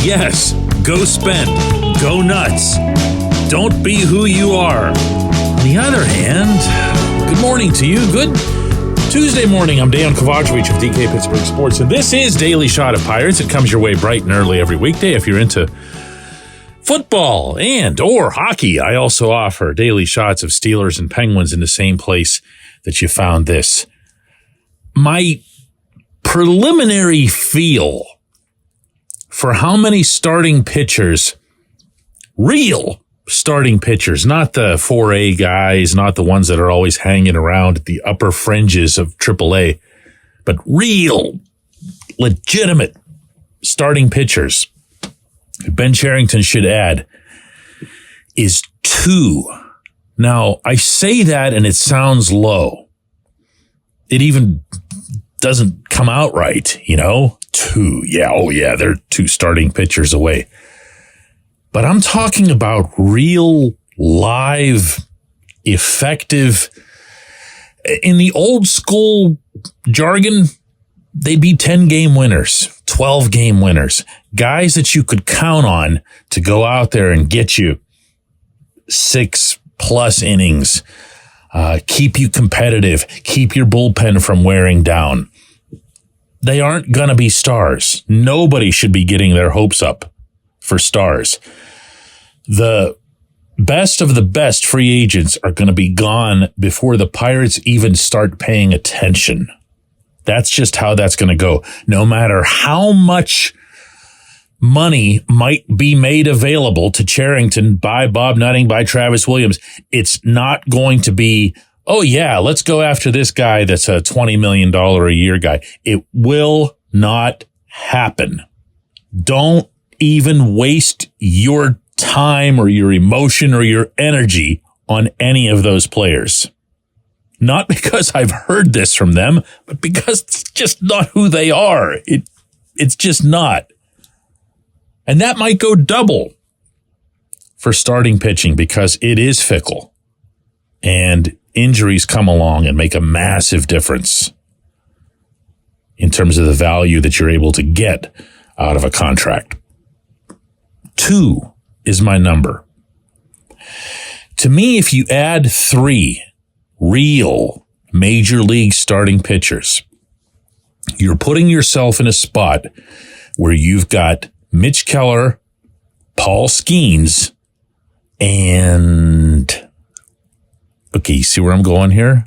Yes, go spend. Go nuts. Don't be who you are. On the other hand, good morning to you. Good Tuesday morning. I'm Dejan Kovacevic of DK Pittsburgh Sports, and this is Daily Shot of Pirates. It comes your way bright and early every weekday if you're into football and or hockey. I also offer daily shots of Steelers and Penguins in the same place that you found this. My preliminary feel for how many starting pitchers, real starting pitchers, not the 4A guys, not the ones that are always hanging around at the upper fringes of AAA, but real, legitimate starting pitchers, Ben Cherington should add, is 2. Now, I say that and it sounds low. It even doesn't come out right, 2. Yeah, oh yeah, they're 2 starting pitchers away. But I'm talking about real, live, effective. In the old school jargon, they'd be 10-game winners, 12-game winners, guys that you could count on to go out there and get you 6+ innings, keep you competitive, keep your bullpen from wearing down. They aren't going to be stars. Nobody should be getting their hopes up for stars. The best of the best free agents are going to be gone before the Pirates even start paying attention. That's just how that's going to go. No matter how much money might be made available to Cherington by Bob Nutting, by Travis Williams, it's not going to be, oh yeah, let's go after this guy that's a $20 million a year guy. It will not happen. Don't even waste your time or your emotion or your energy on any of those players. Not because I've heard this from them, but because it's just not who they are. It's just not. And that might go double for starting pitching because it is fickle. And injuries come along and make a massive difference in terms of the value that you're able to get out of a contract. 2 is my number. To me, if you add 3 real major league starting pitchers, you're putting yourself in a spot where you've got Mitch Keller, Paul Skeens, and okay, you see where I'm going here?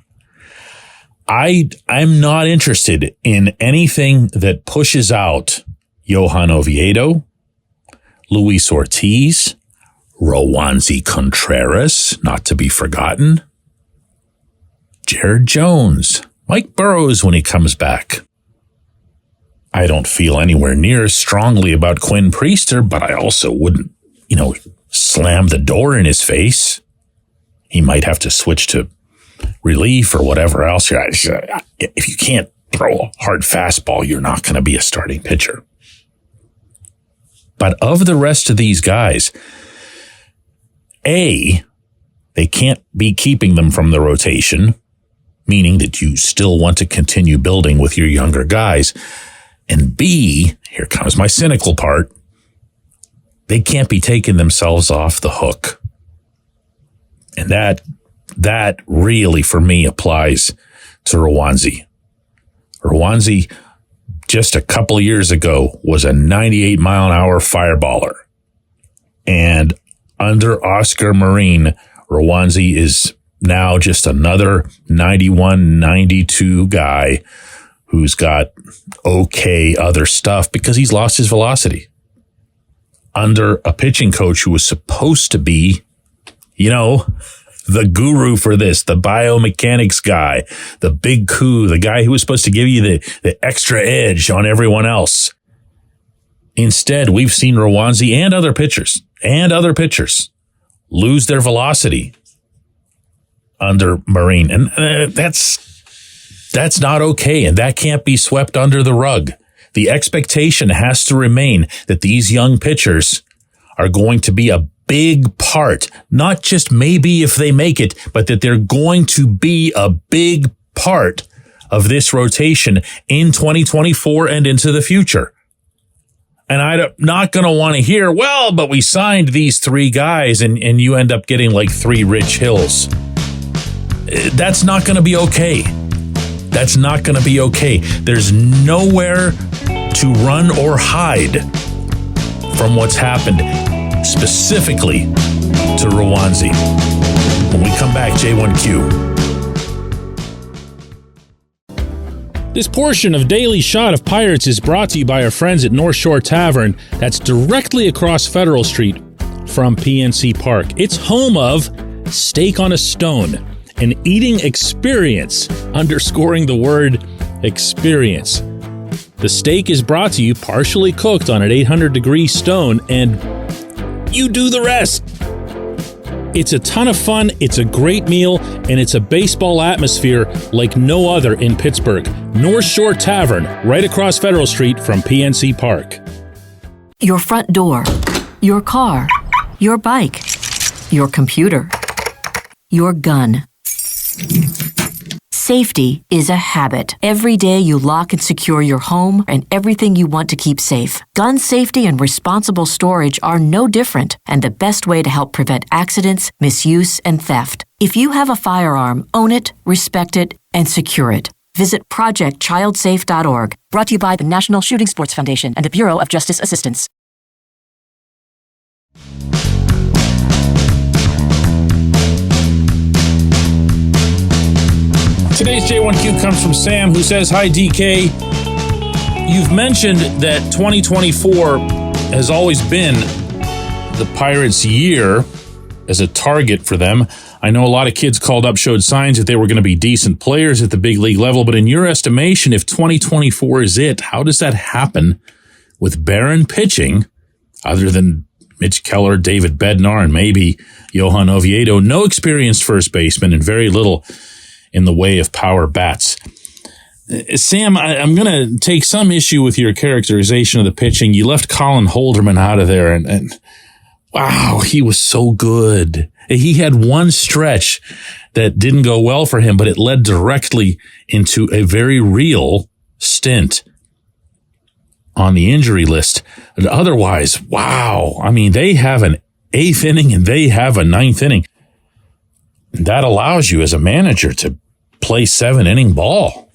I'm not interested in anything that pushes out Johan Oviedo, Luis Ortiz, Rowanzi Contreras, not to be forgotten, Jared Jones, Mike Burrows when he comes back. I don't feel anywhere near as strongly about Quinn Priester, but I also wouldn't, slam the door in his face. He might have to switch to relief or whatever else. If you can't throw a hard fastball, you're not going to be a starting pitcher. But of the rest of these guys, A, they can't be keeping them from the rotation, meaning that you still want to continue building with your younger guys. And B, here comes my cynical part, they can't be taking themselves off the hook. And that really, for me, applies to Rowanzi. Rowanzi, just a couple of years ago, was a 98-mile-an-hour fireballer. And under Oscar Marin, Rowanzi is now just another 91, 92 guy who's got okay other stuff because he's lost his velocity. Under a pitching coach who was supposed to be, the guru for this, the biomechanics guy, the big coup, the guy who was supposed to give you the extra edge on everyone else. Instead, we've seen Rowanzi and other pitchers lose their velocity under Marin. And that's not okay. And that can't be swept under the rug. The expectation has to remain that these young pitchers are going to be a big part, not just maybe if they make it, but that they're going to be a big part of this rotation in 2024 and into the future. And I'm not going to want to hear, well, but we signed these 3 guys and you end up getting like 3 Rich Hills. That's not going to be okay. That's not going to be okay. There's nowhere to run or hide from what's happened specifically to Rwanzi. When we come back, J1Q. This portion of Daily Shot of Pirates is brought to you by our friends at North Shore Tavern that's directly across Federal Street from PNC Park. It's home of Steak on a Stone, an eating experience, underscoring the word experience. The steak is brought to you partially cooked on an 800-degree stone, and you do the rest. It's a ton of fun, it's a great meal, and it's a baseball atmosphere like no other in Pittsburgh. North Shore Tavern, right across Federal Street from PNC Park. Your front door, your car, your bike, your computer, your gun. Safety is a habit. Every day you lock and secure your home and everything you want to keep safe. Gun safety and responsible storage are no different, and the best way to help prevent accidents, misuse, and theft. If you have a firearm, own it, respect it, and secure it. Visit ProjectChildSafe.org. Brought to you by the National Shooting Sports Foundation and the Bureau of Justice Assistance. Today's J1Q comes from Sam, who says, "Hi, DK. You've mentioned that 2024 has always been the Pirates' year as a target for them. I know a lot of kids called up, showed signs that they were going to be decent players at the big league level, but in your estimation, if 2024 is it, how does that happen with barren pitching, other than Mitch Keller, David Bednar, and maybe Johan Oviedo, no experienced first baseman and very little in the way of power bats?" Sam, I'm going to take some issue with your characterization of the pitching. You left Colin Holderman out of there, and wow, he was so good. He had one stretch that didn't go well for him, but it led directly into a very real stint on the injury list. Otherwise, wow. I mean, they have an 8th inning and they have a 9th inning. That allows you as a manager to play 7-inning ball.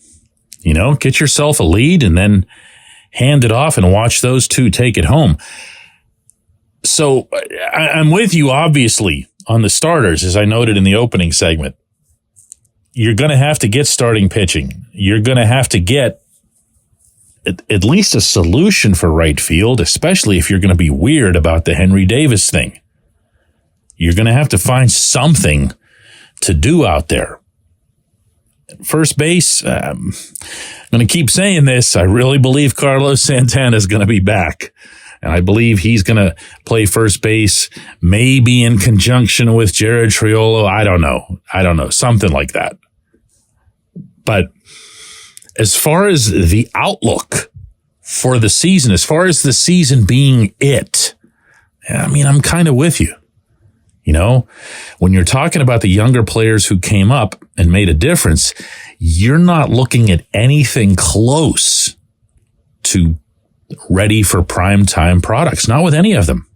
You know, get yourself a lead and then hand it off and watch those 2 take it home. So I'm with you, obviously, on the starters, as I noted in the opening segment. You're going to have to get starting pitching. You're going to have to get at least a solution for right field, especially if you're going to be weird about the Henry Davis thing. You're going to have to find something to do out there. First base, I'm going to keep saying this. I really believe Carlos Santana is going to be back. And I believe he's going to play first base, maybe in conjunction with Jared Triolo. I don't know. Something like that. But as far as the outlook for the season, as far as the season being it, I mean, I'm kind of with you. You know, when you're talking about the younger players who came up and made a difference, you're not looking at anything close to ready for primetime products. Not with any of them.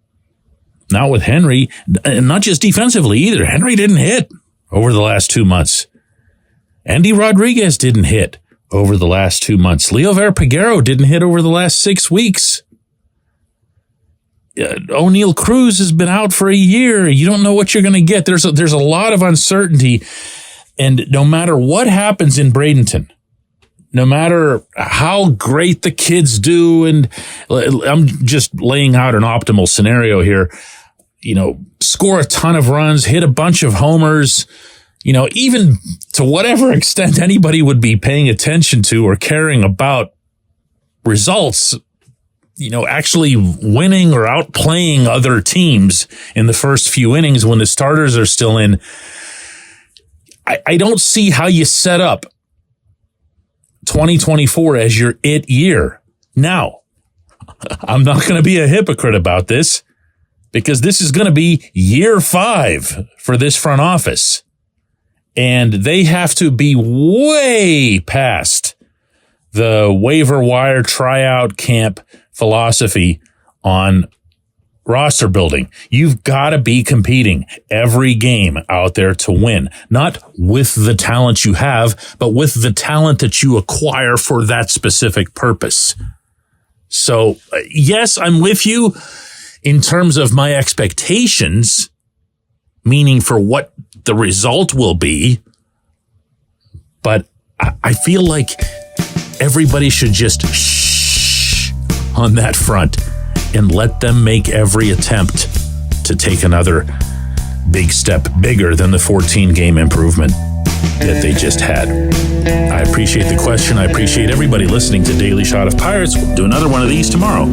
Not with Henry, and not just defensively either. Henry didn't hit over the last 2 months. Andy Rodriguez didn't hit over the last 2 months. Leover Peguero didn't hit over the last 6 weeks. O'Neal Cruz has been out for a year. You don't know what you're going to get. There's a lot of uncertainty. And no matter what happens in Bradenton, no matter how great the kids do, and I'm just laying out an optimal scenario here, you know, score a ton of runs, hit a bunch of homers, you know, even to whatever extent anybody would be paying attention to or caring about results, you know, actually winning or outplaying other teams in the first few innings when the starters are still in. I don't see how you set up 2024 as your it year. Now, I'm not going to be a hypocrite about this because this is going to be year 5 for this front office. And they have to be way past the waiver wire tryout camp philosophy on roster building. You've got to be competing every game out there to win, not with the talent you have, but with the talent that you acquire for that specific purpose. So, yes, I'm with you in terms of my expectations, meaning for what the result will be. But I feel like everybody should just shh on that front and let them make every attempt to take another big step bigger than the 14-game improvement that they just had. I appreciate the question. I appreciate everybody listening to Daily Shot of Pirates. We'll do another one of these tomorrow.